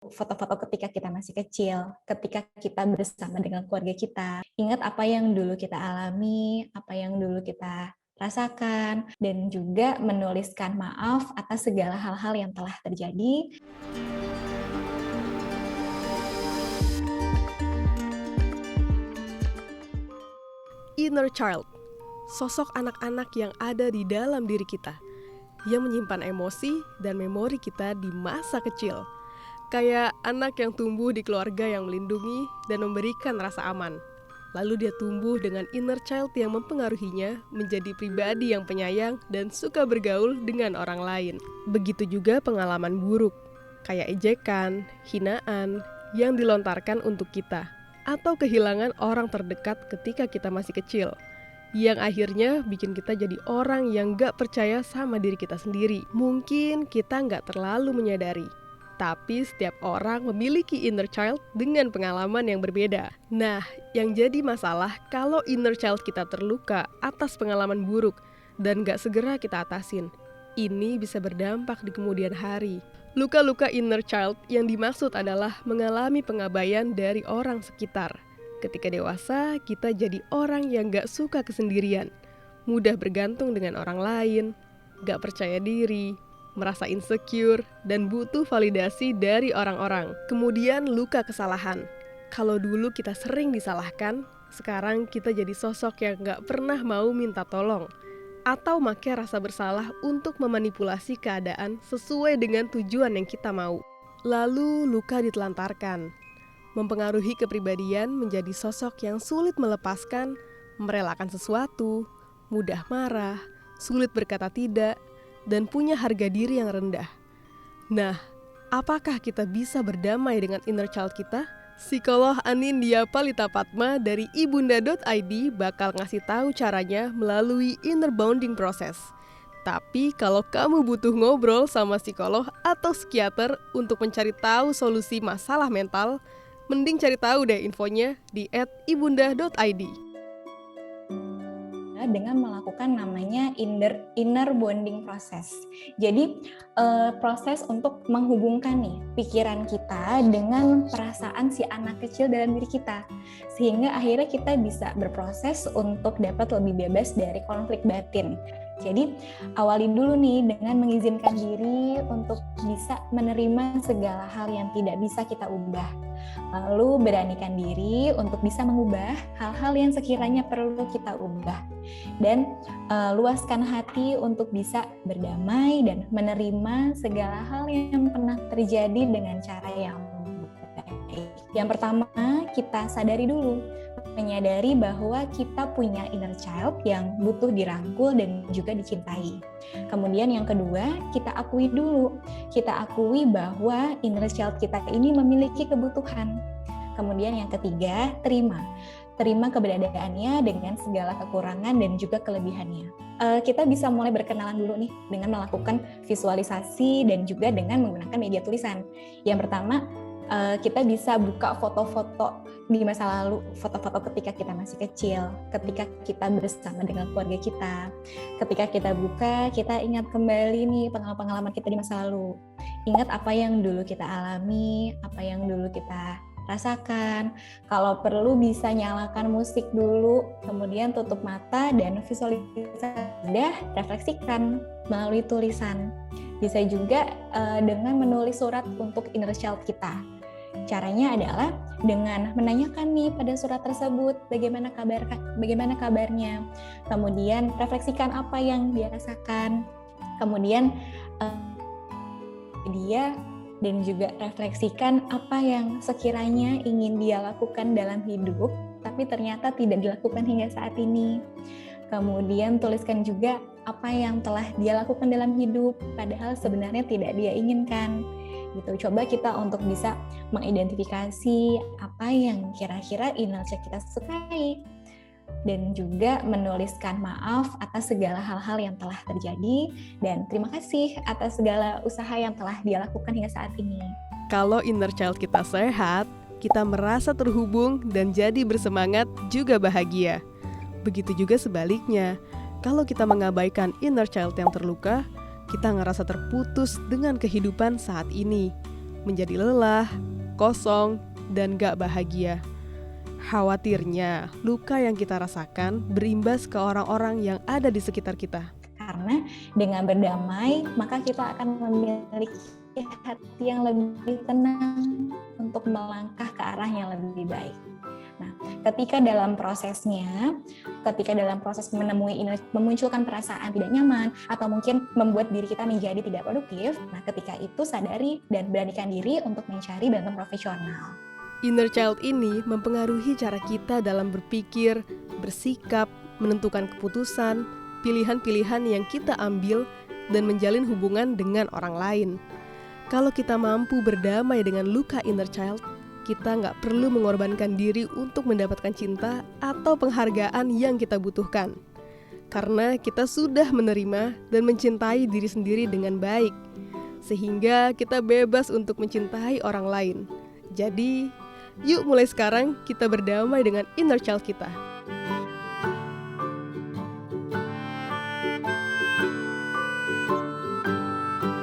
foto-foto ketika kita masih kecil, ketika kita bersama dengan keluarga kita. Ingat apa yang dulu kita alami, apa yang dulu kita rasakan, dan juga menuliskan maaf atas segala hal-hal yang telah terjadi. Inner child, sosok anak-anak yang ada di dalam diri kita, yang menyimpan emosi dan memori kita di masa kecil. Kayak anak yang tumbuh di keluarga yang melindungi dan memberikan rasa aman. Lalu dia tumbuh dengan inner child yang mempengaruhinya menjadi pribadi yang penyayang dan suka bergaul dengan orang lain. Begitu juga pengalaman buruk, kayak ejekan, hinaan, yang dilontarkan untuk kita. Atau kehilangan orang terdekat ketika kita masih kecil. Yang akhirnya bikin kita jadi orang yang gak percaya sama diri kita sendiri. Mungkin kita gak terlalu menyadari. Tapi setiap orang memiliki inner child dengan pengalaman yang berbeda. Nah, yang jadi masalah kalau inner child kita terluka atas pengalaman buruk dan gak segera kita atasin. Ini bisa berdampak di kemudian hari. Luka-luka inner child yang dimaksud adalah mengalami pengabaian dari orang sekitar. Ketika dewasa, kita jadi orang yang gak suka kesendirian, mudah bergantung dengan orang lain, gak percaya diri, merasa insecure, dan butuh validasi dari orang-orang. Kemudian luka kesalahan. Kalau dulu kita sering disalahkan, sekarang kita jadi sosok yang gak pernah mau minta tolong. Atau make rasa bersalah untuk memanipulasi keadaan sesuai dengan tujuan yang kita mau. Lalu luka ditelantarkan. Mempengaruhi kepribadian menjadi sosok yang sulit melepaskan, merelakan sesuatu, mudah marah, sulit berkata tidak, dan punya harga diri yang rendah. Nah, apakah kita bisa berdamai dengan inner child kita? Psikolog Anindya Palitapatma dari ibunda.id bakal ngasih tahu caranya melalui inner bonding process. Tapi kalau kamu butuh ngobrol sama psikolog atau psikiater untuk mencari tahu solusi masalah mental, mending cari tahu deh infonya di @ibunda.id. Dengan melakukan namanya inner bonding process. Jadi proses untuk menghubungkan nih pikiran kita dengan perasaan si anak kecil dalam diri kita, sehingga akhirnya kita bisa berproses untuk dapat lebih bebas dari konflik batin. Jadi awali dulu nih dengan mengizinkan diri untuk bisa menerima segala hal yang tidak bisa kita ubah. Lalu beranikan diri untuk bisa mengubah hal-hal yang sekiranya perlu kita ubah. Dan luaskan hati untuk bisa berdamai dan menerima segala hal yang pernah terjadi dengan cara yang baik. Yang pertama, kita sadari dulu, menyadari bahwa kita punya inner child yang butuh dirangkul dan juga dicintai. Kemudian yang kedua, kita akui dulu. Kita akui bahwa inner child kita ini memiliki kebutuhan. Kemudian yang ketiga, terima keberadaannya dengan segala kekurangan dan juga kelebihannya. Kita bisa mulai berkenalan dulu nih dengan melakukan visualisasi dan juga dengan menggunakan media tulisan. Yang pertama, kita bisa buka foto-foto di masa lalu, foto-foto ketika kita masih kecil, ketika kita bersama dengan keluarga kita. Ketika kita buka, kita ingat kembali nih pengalaman-pengalaman kita di masa lalu. Ingat apa yang dulu kita alami, apa yang dulu kita rasakan. Kalau perlu bisa nyalakan musik dulu, kemudian tutup mata dan visualisasi, refleksikan melalui tulisan. Bisa juga dengan menulis surat untuk inner child kita. Caranya adalah dengan menanyakan nih pada surat tersebut bagaimana kabarnya. Kemudian refleksikan apa yang dia rasakan. Kemudian dia dan juga refleksikan apa yang sekiranya ingin dia lakukan dalam hidup, tapi ternyata tidak dilakukan hingga saat ini. Kemudian tuliskan juga apa yang telah dia lakukan dalam hidup, padahal sebenarnya tidak dia inginkan. Gitu. Coba kita untuk bisa mengidentifikasi apa yang kira-kira inner child kita sukai. Dan juga menuliskan maaf atas segala hal-hal yang telah terjadi dan terima kasih atas segala usaha yang telah dia lakukan hingga saat ini. Kalau inner child kita sehat, kita merasa terhubung dan jadi bersemangat juga bahagia. Begitu juga sebaliknya, kalau kita mengabaikan inner child yang terluka, kita ngerasa terputus dengan kehidupan saat ini. menjadi lelah, kosong, dan gak bahagia. Khawatirnya, luka yang kita rasakan berimbas ke orang-orang yang ada di sekitar kita. Karena dengan berdamai, maka kita akan memiliki hati yang lebih tenang untuk melangkah ke arah yang lebih baik. Nah, ketika dalam proses memunculkan perasaan tidak nyaman atau mungkin membuat diri kita menjadi tidak produktif, nah ketika itu sadari dan beranikan diri untuk mencari bantuan profesional. Inner child ini mempengaruhi cara kita dalam berpikir, bersikap, menentukan keputusan, pilihan-pilihan yang kita ambil, dan menjalin hubungan dengan orang lain. Kalau kita mampu berdamai dengan luka inner child, kita nggak perlu mengorbankan diri untuk mendapatkan cinta atau penghargaan yang kita butuhkan. Karena kita sudah menerima dan mencintai diri sendiri dengan baik, sehingga kita bebas untuk mencintai orang lain. Jadi, yuk mulai sekarang kita berdamai dengan inner child kita.